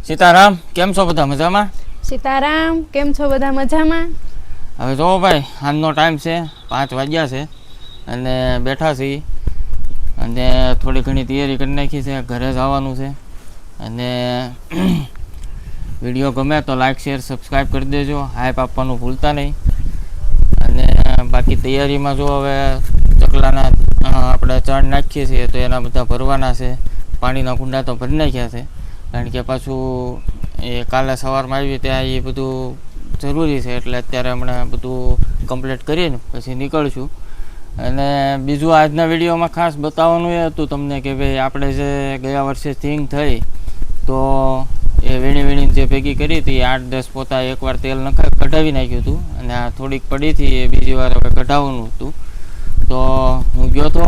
સીતારામ, કેમ છો બધા મજામાં? સીતારામ, કેમ છો બધા મજામાં? હવે જો ભાઈ, આજનો ટાઈમ છે 5 વાગ્યા છે અને બેઠા છીએ અને થોડી ઘણી તૈયારી કરી નાખી છે. ઘરે જવાનું છે અને વિડીયો ગમે તો લાઈક શેર સબસ્ક્રાઈબ કરી દેજો. હાઈપ આપવાનું ભૂલતા નહીં. અને બાકી તૈયારીમાં જો હવે ચકલાના આપણે ચણ નાખીએ છીએ તો એના બધા ભરવાના છે. પાણીના કુંડા તો ભરી નાખ્યા છે, કારણ કે પાછું એ કાલે સવારમાં આવી ત્યાં એ બધું જરૂરી છે, એટલે અત્યારે હમણાં બધું કમ્પ્લીટ કરીને પછી નીકળશું. અને બીજું આજના વિડીયોમાં ખાસ બતાવવાનું એ હતું તમને કે ભાઈ આપણે જે ગયા વર્ષે થીંગ થઈ તો એ વીણીને જે ભેગી કરી હતી 8-10 પોતા એકવાર તેલ કઢાવી નાખ્યું હતું અને આ થોડીક પડી હતી એ બીજી વાર હવે કઢાવવાનું હતું. તો હું ગયો હતો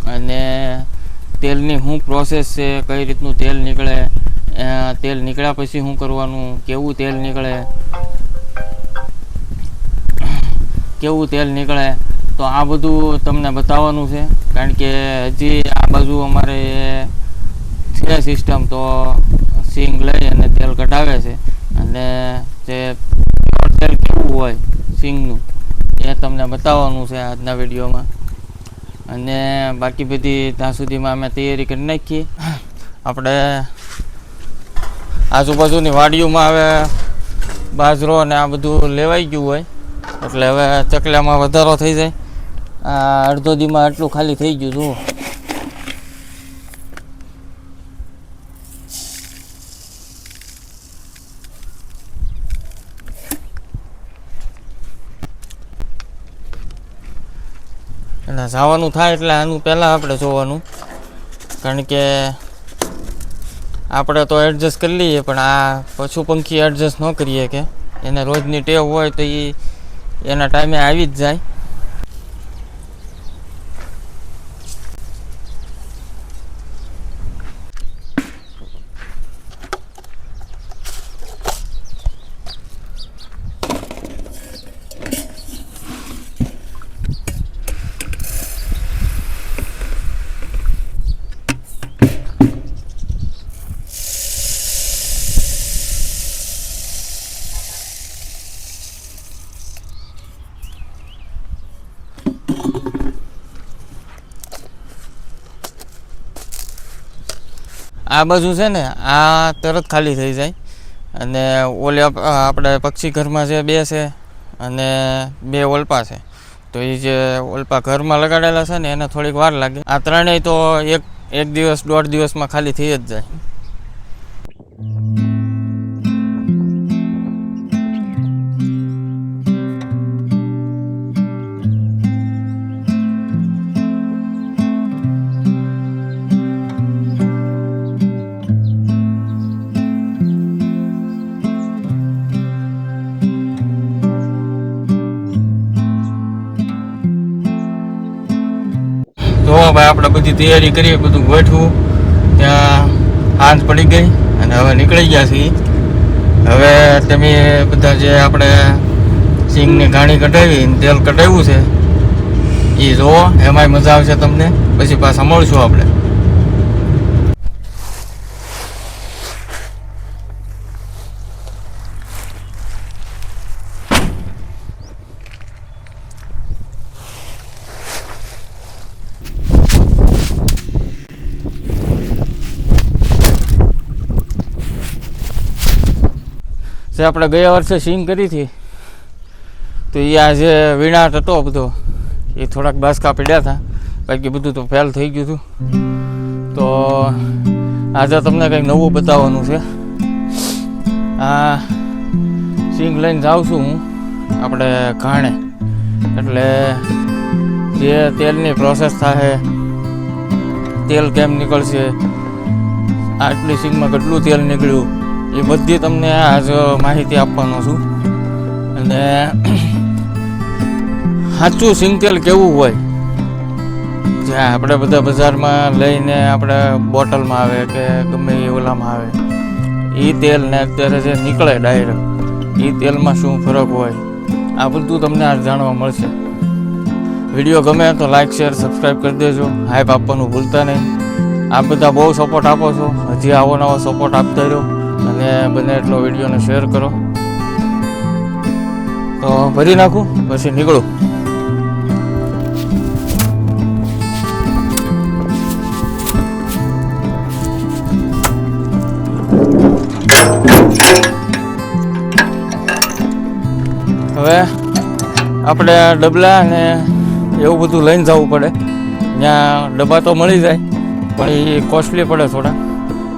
અને તેલની શું પ્રોસેસ છે, કઈ રીતનું તેલ નીકળે, તેલ નીકળ્યા પછી શું કરવાનું, કેવું તેલ નીકળે તો આ બધું તમને બતાવવાનું છે. કારણ કે હજી આ બાજુ અમારે છે સિસ્ટમ, તો સિંગ લઈ અને તેલ કઢાવે છે અને જે તેલ કેવું હોય સિંગનું એ તમને બતાવવાનું છે આજના વિડીયોમાં. અને બાકી બધી ત્યાં સુધીમાં અમે તૈયારી કરી નાખીએ. આપણે આજુબાજુની વાડીઓમાં હવે બાજરો અને આ બધું લેવાઈ ગયું હોય એટલે હવે ચકલામાં વધારો થઈ જાય. આ અડધો દીમાં આટલું ખાલી થઈ ગયું જુઓ. એટલે જવાનું થાય એટલે આનું પહેલાં આપણે જોવાનું, કારણ કે આપણે તો એડજસ્ટ કરી લઈએ પણ આ પશુ પંખી એડજસ્ટ ન કરીએ કે એને રોજની ટેવ હોય તો એ એના ટાઈમે આવી જ જાય. આ બાજુ છે ને આ તરત ખાલી થઈ જાય અને ઓલે આપણે પક્ષી ઘરમાં જે 2 છે અને 2 ઓલપા છે, તો એ જે ઓલપા ઘરમાં લગાડેલા છે ને એને થોડીક વાર લાગે. આ ત્રણેય તો એક દિવસ 1.5 દિવસમાં ખાલી થઈ જ જાય. તો ભાઈ આપણે બધી તૈયારી કરીએ, બધું ગોઠવું, ત્યાં સાંજ પડી ગઈ અને હવે નીકળી ગયા છીએ. હવે તમે બધા જે આપણે સિંગની ઘાણી કઢાવી તેલ કઢાવ્યું છે એ જોવો, એમાંય મજા આવશે તમને. પછી પાછા મળશું આપણે. આપણે ગયા વર્ષે સિંગ કરી હતી તો એ આજે વીણાટ હતો બધો, એ થોડાક બાસકા પડ્યા હતા, બાકી બધું તો ફેલ થઈ ગયું હતું. તો આજે તમને કંઈક નવું બતાવવાનું છે. આ સિંગ લઈને જાઉં છું હું આપણે ઘાણે, એટલે જે તેલની પ્રોસેસ થાય, તેલ કેમ નીકળશે, આટલી સિંગમાં કેટલું તેલ નીકળ્યું, એ બધી તમને આજ માહિતી આપવાનો છું. અને સાચું સિંગ તેલ કેવું હોય, જ્યાં આપણે બધા બજારમાં લઈને આપણે બોટલમાં આવે કે ગમે એ ઓલામાં આવે એ તેલ ને અત્યારે જે નીકળે ડાયરેક્ટ એ તેલમાં શું ફરક હોય, આ બધું તમને આજ જાણવા મળશે. વિડીયો ગમે તો લાઈક શેર સબસ્ક્રાઈબ કરી દેજો. હાઈપ આપવાનું ભૂલતા નહીં. આ બધા બહુ સપોર્ટ આપો છો, હજી આવો નવો સપોર્ટ આપતા રહ્યો. અને બને એટલો વિડીયોને શેર કરો. તો ભરી નાખું પછી નીકળું. હવે આપણે ડબલા અને એવું બધું લઈને જવું પડે. ત્યાં ડબ્બા તો મળી જાય પણ એ કોસ્ટલી પડે થોડા.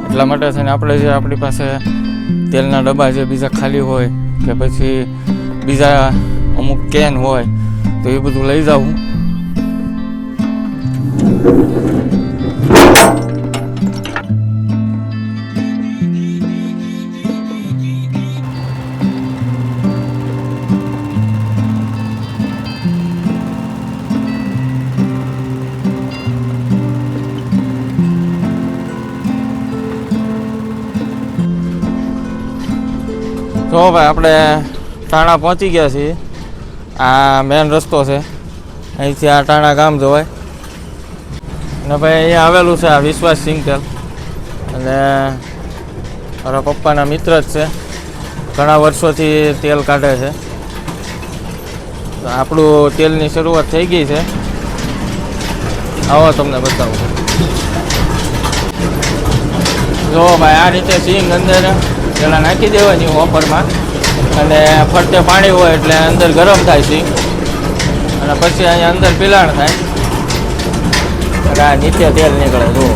એટલા માટે છે ને આપણે જે આપણી પાસે તેલના ડબ્બા જે બીજા ખાલી હોય કે પછી બીજા અમુક કેન હોય તો એ બધું લઈ જવું. તો ભાઈ આપણે ટાણા પહોંચી ગયા છીએ. આ મેન રસ્તો છે, અહીંથી આ ટાણા ગામ જવાય. અને ભાઈ અહીંયા આવેલું છે આ વિશ્વાસ સિંગ તેલ, અને મારા પપ્પાના મિત્ર જ છે. ઘણા વર્ષોથી તેલ કાઢે છે. તો આપણું તેલની શરૂઆત થઈ ગઈ છે. આવો તમને બતાવું. જો ભાઈ આ રીતે સિંગ અંદર પેલા નાખી દેવાની હોપરમાં, અને ફરતે પાણી હોય એટલે અંદર ગરમ થાય સિંગ, અને પછી અહીંયા અંદર પીલાણ થાય અને આ નીચે તેલ નીકળે. જુઓ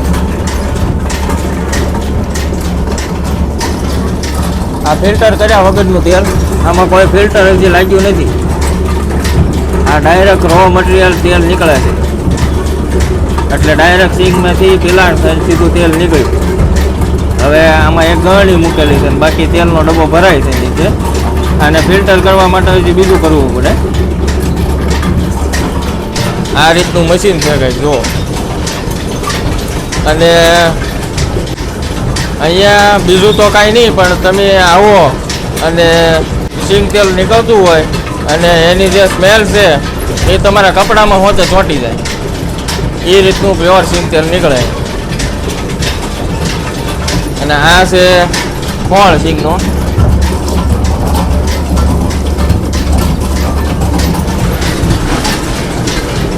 આ ફિલ્ટર કર્યા વગરનું તેલ, આમાં કોઈ ફિલ્ટર હજી લાગ્યું નથી. આ ડાયરેક્ટ રો મટીરિયલ તેલ નીકળે છે, એટલે ડાયરેક્ટ સિંગમાંથી પીલાણ થાય સીધું તેલ નીકળ્યું. હવે આમાં એક ગળણી મૂકેલી છે, બાકી તેલનો ડબ્બો ભરાય છે નીચે. આને ફિલ્ટર કરવા માટે હજી બીજું કરવું પડે. આ રીતનું મશીન છે કંઈક જુઓ. અને અહીંયા બીજું તો કાંઈ નહીં, પણ તમે આવો અને સિંગ તેલ નીકળતું હોય અને એની જે સ્મેલ છે એ તમારા કપડામાં હોતે ચોંટી જાય. એ રીતનું પ્યોર સિંગ તેલ નીકળે. અને આ છે ખોળ સિંગનો.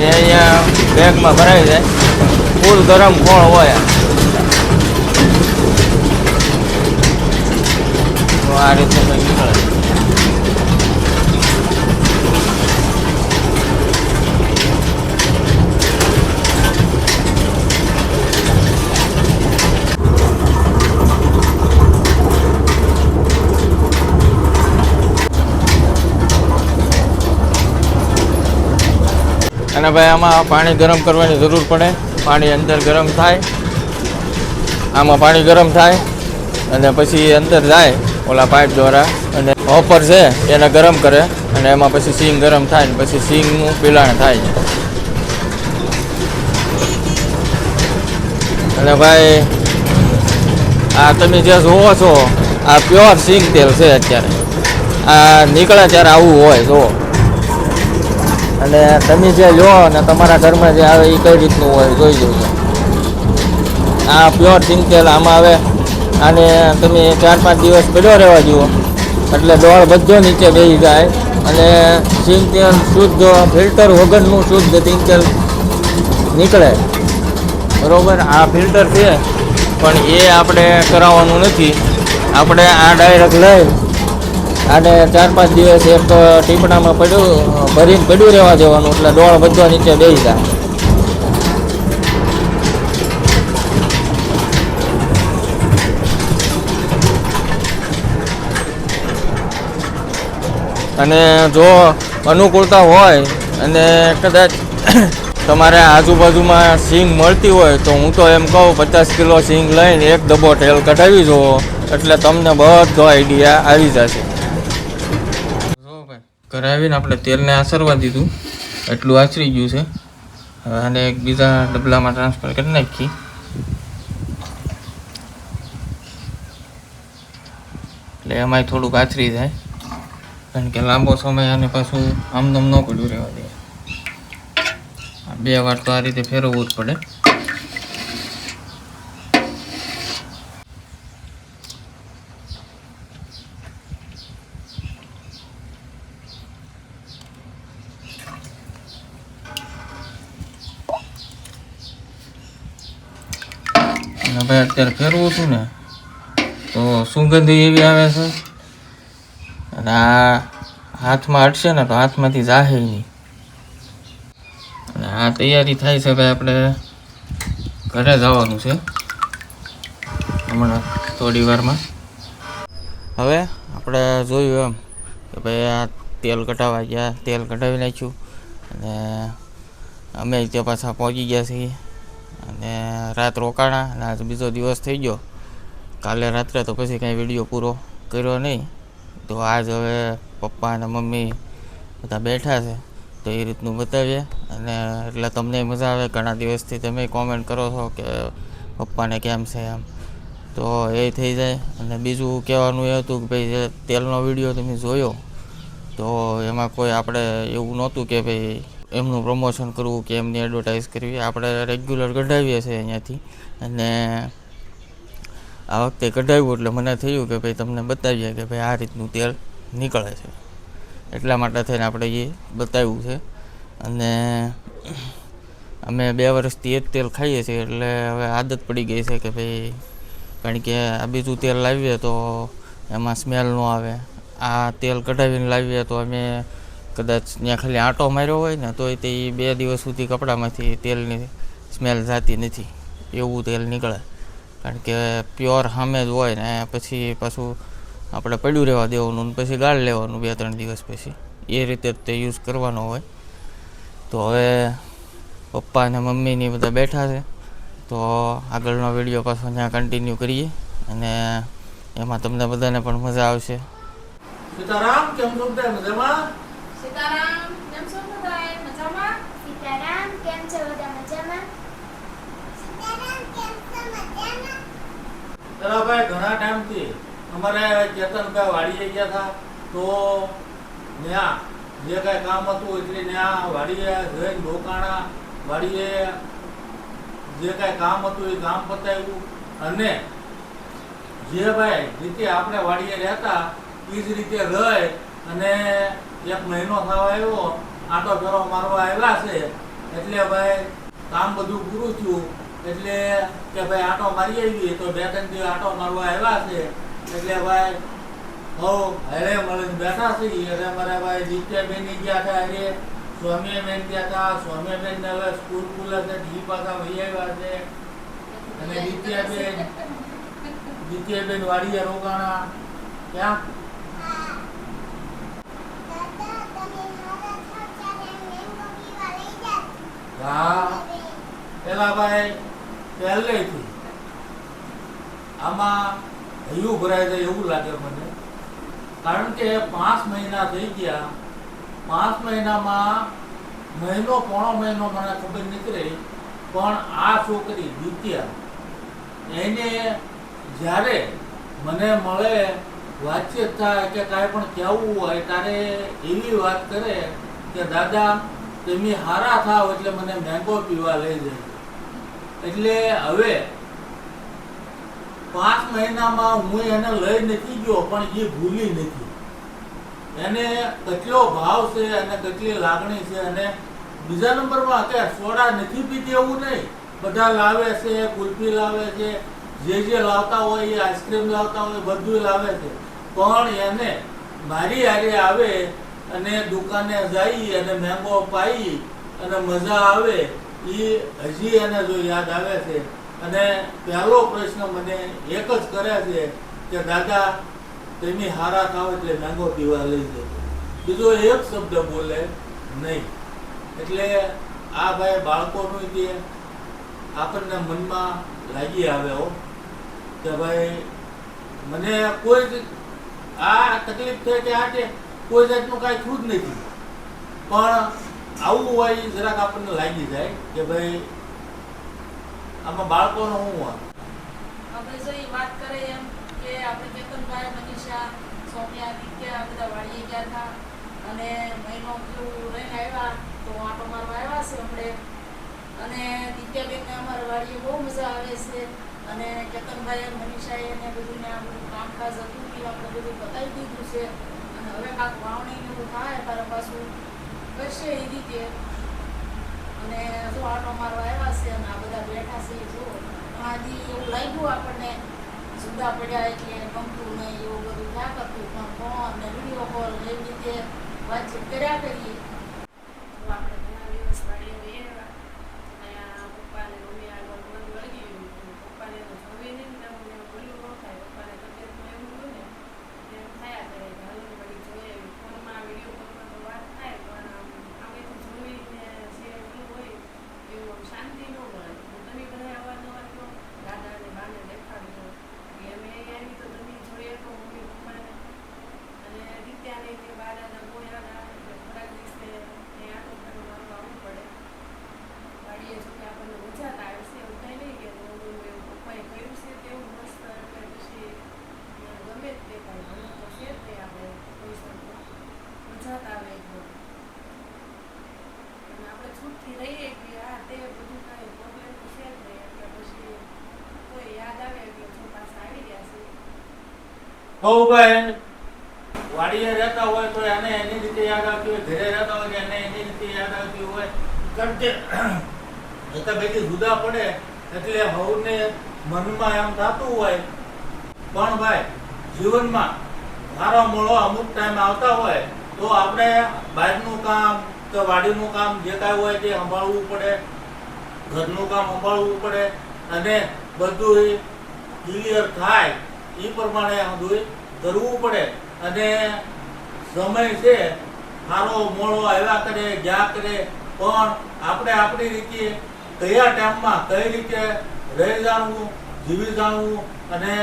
એ અહીંયા બેગમાં ભરાઈ જાય. ફૂલ ગરમ ખોળ હોય. તો આ રીતે કંઈક નીકળે. અને ભાઈ આમાં પાણી ગરમ કરવાની જરૂર પડે. પાણી અંદર ગરમ થાય, આમાં પાણી ગરમ થાય અને પછી અંદર જાય ઓલા પાઇપ દ્વારા, અને હોપર છે એને ગરમ કરે, અને એમાં પછી સિંગ ગરમ થાય ને પછી સિંગનું પીલાણ થાય. અને ભાઈ આ તમે જે જુઓ છો આ પ્યોર સિંગ તેલ છે. અત્યારે આ નીકળે ત્યારે આવું હોય જુઓ. અને તમે જે લો ને તમારા ઘરમાં જે આવે એ કઈ રીતનું હોય જોઈ જોજો. આ પ્યોર સિંગ તેલ આમાં આવે. આને તમે 4-5 દિવસ પડ્યો રહેવા જુઓ એટલે ડોળ બધો નીચે બેસી જાય, અને સિંગ તેલ શુદ્ધ ફિલ્ટર વગરનું શુદ્ધ સિંગ તેલ નીકળે. બરાબર. આ ફિલ્ટર છે પણ એ આપણે કરાવવાનું નથી. આપણે આ ડાયરેક્ટ લઈ આને 4-5 દિવસ એક ટીપણામાં ભરીને પડ્યું રહેવા દેવાનું, એટલે ડોળ બધો નીચે બેસી જાય. અને જો અનુકૂળતા હોય અને કદાચ તમારે આજુબાજુમાં સિંગ મળતી હોય તો હું તો એમ કહું 50 કિલો સિંગ લઈને એક ડબ્બો તેલ કઢાવી જુઓ, એટલે તમને બધો આઈડિયા આવી જશે. ઘરે આવીને આપણે તેલને આસરવા દીધું, એટલું આચરી ગયું છે. હવે આને એક બીજા ડબલામાં ટ્રાન્સફર કરી નાખી. એટલે એમાંય થોડુંક આચરી જાય, કારણ કે લાંબો સમય આને પાછું આમનામ ન પડ્યું રહેવા દે. 2 વાર તો આ રીતે ફેરવવું જ પડે. ભાઈ અત્યારે ફેરવું છું ને તો સુગંધ એવી આવે છે અને આ હાથમાં અડશે ને તો હાથમાંથી જાહે નહીં. અને આ તૈયારી થાય છે ભાઈ, આપણે ઘરે જવાનું છે હમણાં થોડી વારમાં. હવે આપણે જોયું એમ કે ભાઈ આ તેલ કઢાવવા ગયા, તેલ કઢાવી નાખ્યું અને અમે ત્યાં પાછા પહોંચી ગયા છીએ અને રાત રોકાણા અને આજ બીજો દિવસ થઈ ગયો. કાલે રાત્રે તો પછી કાંઈ વિડીયો પૂરો કર્યો નહીં, તો આજ હવે પપ્પા અને મમ્મી બધા બેઠા છે તો એ રીતનું બતાવીએ અને એટલે તમને મજા આવે. ઘણા દિવસથી તમે કોમેન્ટ કરો છો કે પપ્પાને કેમ છે એમ, તો એ થઈ જાય. અને બીજું કહેવાનું એ હતું કે ભાઈ જે તેલનો વિડીયો તમે જોયો તો એમાં કોઈ આપણે એવું નહોતું કે ભાઈ એમનું પ્રમોશન કરવું કે એમની એડવર્ટાઈઝ કરવી. આપણે રેગ્યુલર કઢાવીએ છીએ અહીંયાથી અને આ વખતે કઢાવ્યું એટલે મને થયું કે ભાઈ તમને બતાવીએ કે ભાઈ આ રીતનું તેલ નીકળે છે, એટલા માટે થઈને આપણે એ બતાવ્યું છે. અને અમે 2 વર્ષથી એ જ તેલ ખાઈએ છીએ એટલે હવે આદત પડી ગઈ છે કે ભાઈ, કારણ કે આ બીજું તેલ લાવીએ તો એમાં સ્મેલ ન આવે. આ તેલ કઢાવીને લાવીએ તો અમે કદાચ ત્યાં ખાલી આંટો માર્યો હોય ને તોય તે 2 દિવસ સુધી કપડામાંથી તેલની સ્મેલ જતી નથી, એવું તેલ નીકળે. કારણ કે પ્યોર સામે જ હોય ને પછી પાછું આપણે પડ્યું રહેવા દેવાનું ને પછી ગાળ લેવાનું 2-3 દિવસ પછી, એ રીતે જ તે યુઝ કરવાનો હોય. તો હવે પપ્પા અને મમ્મીની બધા બેઠા છે તો આગળનો વિડીયો પાછો ત્યાં કન્ટિન્યુ કરીએ અને એમાં તમને બધાને પણ મજા આવશે. સીતારામ, કેમ છો બધા મજામાં? સીતારામ, કેમ છો બધા મજામાં? સીતારામ, કેમ છો બધા મજામાં? સીતારામ, કેમ છો મજામાં? જરા ભાઈ ઘણા ટાઈમથી અમારે ચેતનભાઈ વાડીએ ગયા હતા તો ત્યાં જે કાંઈ કામ હતું એટલે ત્યાં વાડીએ જઈને રોકાણા, વાડીએ જે કાંઈ કામ હતું એ કામ પતાવ્યું અને જે ભાઈ રીતે આપણે વાડીએ રહેતા એ જ રીતે રહી અને 1 મહિનો થવા આવ્યો, આંટો ફેરો મારવા આવ્યા છે. એટલે ભાઈ કામ બધું પૂરું થયું એટલે કે ભાઈ આંટો મારી આવીએ તો 2-3 દિવસ આંટો મારવા આવ્યા છે. એટલે ભાઈ હરે મળીને બેઠા છીએ. એટલે મારા ભાઈ દિત્યાબેન ગયા હતા, અરે સ્વામીબેન ગયા હતા, સ્વામીબેન ને હવે સ્કૂલ ખુલે છે ઈ પાછા વહી આવ્યા છે. અને દિત્યાબેન વાડીએ રોકાણા. ક્યાં હા પેલા ભાઈ પહેલેથી આમાં હૈયું ભરાઈ જાય એવું લાગે મને, કારણ કે 5 મહિના થઈ ગયા. 5 મહિનામાં પોણો મહિનો મને ખબર નીકળે, પણ આ છોકરી દિત્યા એને જ્યારે મને મળે, વાતચીત થાય કે કાંઈ પણ કહેવું હોય ત્યારે એવી વાત કરે કે દાદા તમે હારા થાવ એટલે મને મેંગો પીવા લઈ જાય. એટલે હવે 5 મહિનામાં હું એને લઈ નથી ગયો પણ એ ભૂલી નથી. એને કેટલો ભાવ છે અને કેટલી લાગણી છે. અને બીજા નંબરમાં કે સોડા નથી પીતી એવું નહીં, બધા લાવે છે, કુલ્ફી લાવે છે, જે લાવતા હોય એ આઈસ્ક્રીમ લાવતા હોય બધું લાવે છે, પણ એને મારી હારે આવે અને દુકાને જઈ અને મેંગો પાઈ અને મજા આવે એ હજી એને જો યાદ આવે છે. અને પહેલો પ્રશ્ન મને એક જ કરે છે કે દાદા તમે હારા થાવ એટલે મેંગો પીવા લઈ જજો, બીજો એક શબ્દ બોલે નહીં. એટલે આ ભાઈ બાળકોનું જે આપણને મનમાં લાગી આવે કે ભાઈ મને કોઈ આ તકલીફ થઈ કે આ કોઈ જાતનું કાંઈ થયું જ નથી, પણ આવું હોય જરાક આપણને લાગી જાય કે ભાઈ આમાં બાળકોનો શું હોય. આપણે જો એ વાત કરે એમ કે આપણે કેતનભાઈ, મનીષા, સૌમ્યા, દિત્યા બધા વાડીએ ગયા હતા અને મહિનો જેવું રહીને આવ્યા તો આંટો મારવા આવ્યા છે હમણે. અને દિત્યાબેનને અમારા વાડીએ બહુ મજા આવે છે અને કેતનભાઈ, મનીષાએ એને બધું આ બધું કામકાજ હતું એ આપણે બધું બતાવી દીધું છે. અને હવે કાંક વાવણી એવું થાય તારા પાછું કરશે એ રીતે. અને જો આંટો મારવા આવ્યા છે અને આ બધા બેઠા છે જો આથી એવું લાગ્યું આપણને જુદા પડ્યા એટલે ગમતું નહીં એવું બધું ના કરતું, પણ ફોન ને વિડીયો કોલ એવી રીતે વાતચીત કર્યા કરીએ. તો આપણે ઘણા દિવસ વાડીએ આવ્યા અને આ પપ્પાને મમ્મી આગળ મન વળગી ગયું. પપ્પાને તો જમી નહીં ને અમને બોલ્યું ન થાય. પપ્પાને તબિયતમાં એવું હોય ને એમ થયા કરે કે હલન વળી જોઈએ ફોનમાં વિડીયો કોલમાં તો વાત થાય, પણ આમેથી જોઈને જે એવું હોય એવું આમ શાંતિ ન મળે. તમે બધા અવારનવાર તો દાદાને બાને દેખાડજો કે અમે આવી તો તમે જોઈએ તો મમ્મી પપ્પાને અને દીત્યાને તે બા દાદા બહુ યાદ આવે એટલે થોડાક દિવસે એ આટો ફેરો મારવા આવવું પડે. વાડીએ જો કે આપણને મજા જ આવે છે, એવું કંઈ નહીં કે નવું એવું પપ્પાએ કર્યું છે તેવું મસ્ત એટલે પછી ગમે જ તે કાંઈ ભલે તો છે જ તે આપણે કોઈ શકતો મજા જ આવે એકદમ. અને આપણે છૂટથી રહીએ કે આ તે બધું કાંઈ પ્રોબ્લેમ તો છે જ નહીં એટલે પછી કોઈ યાદ આવે એટલે જો પાછા આવી ગયા છે. હો ભાઈ વાડીએ રહેતા હોય તો એને એની રીતે યાદ આવતી હોય, ઘરે રહેતા હોય તો એને એની રીતે યાદ આવતી હોય. કારણ કે એકા બેથી જુદા પડે એટલે હવને મનમાં એમ થતું હોય. પણ ભાઈ જીવનમાં મારો મોળો અમુક ટાઈમ આવતા હોય તો આપણે બહારનું કામ કે વાડીનું કામ જે કાંઈ હોય તે સંભાળવું પડે, ઘરનું કામ સંભાળવું પડે અને બધું ક્લિયર થાય એ પ્રમાણે બધું કરવું પડે. અને સમય છે સારો મોડો આવ્યા કરે ગયા કરે, પણ આપણે આપણી રીતે કયા ટાઈમમાં કઈ રીતે રહી જાણવું, જીવી જાણવું અને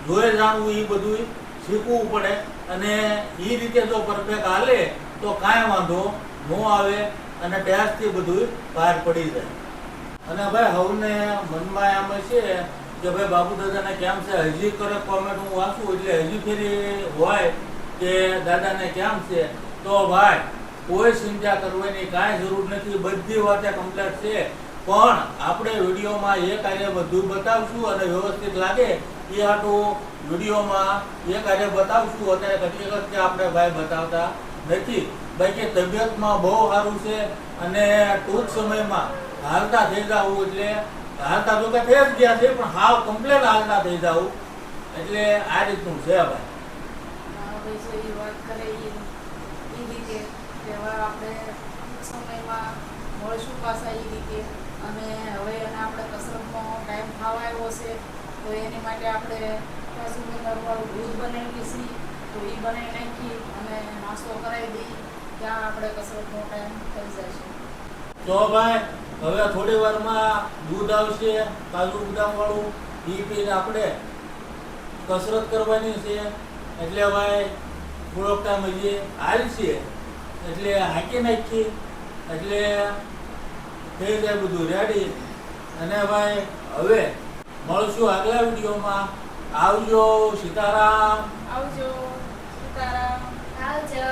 જોઈ જાણવું એ બધું શીખવું પડે. અને એ રીતે જો પરફેક્ટ હાલે તો કાંઈ વાંધો ન આવે અને ટેસ્ટથી બધું બહાર પડી જાય. અને ભાઈ હવને મનમાં એમ છે કે ભાઈ બાબુ દાદાને કેમ છે, હજી કરે કોમેન્ટ હું વાંચું એટલે હજી ફેરી હોય કે દાદાને કેમ છે, તો ભાઈ કોઈ ચિંતા કરવાની કાંઈ જરૂર નથી, બધી વાતે કમ્પ્લીટ છે. પણ આપણે વિડીયોમાં એ કાર્ય બધું બતાવશું અને વ્યવસ્થિત લાગે એ હાટું વિડીયોમાં એ કાર્ય બતાવશું. અત્યારે કેટલીક વખતે આપણે ભાઈ બતાવતા નથી. બાકી તબિયતમાં બહુ સારું છે અને ટૂંક સમયમાં હાલતા થઈ જવું એટલે હાલતા તો કે થઈ જ ગયા છે, પણ હાવ કમ્પ્લેટ હાલતા થઈ જવું એટલે આ રીતનું છે ભાઈ. હવે જે એ વાત કરે એ રીતે કે હવે આપણે ટૂંક સમયમાં મળશું પાછા એ રીતે. અને હવે એને આપણે કસરતનો ટાઈમ ખાવા આવ્યો છે તો એની માટે આપણે કાજુ મિનરવાળું દૂધ બનાવી છીએ તો એ બનાવી નાખી અને નાસ્તો કરાવી દઈએ, ત્યાં આપણે કસરતનો ટાઈમ થઈ જશે. તો ભાઈ હવે થોડી વારમાં દૂધ આવશે કાજુ બદામ વાળું, એ પીને આપણે કસરત કરવાની છે. એટલે ભાઈ થોડોક ટાઈમ હજી હાલશે એટલે હાંકી નાખી એટલે થઈ જાય બધું રેડી. અને ભાઈ હવે મળશું આગલા વિડીયોમાં. આવજો. સીતારામ. આવજો. સીતારામ. આવજો.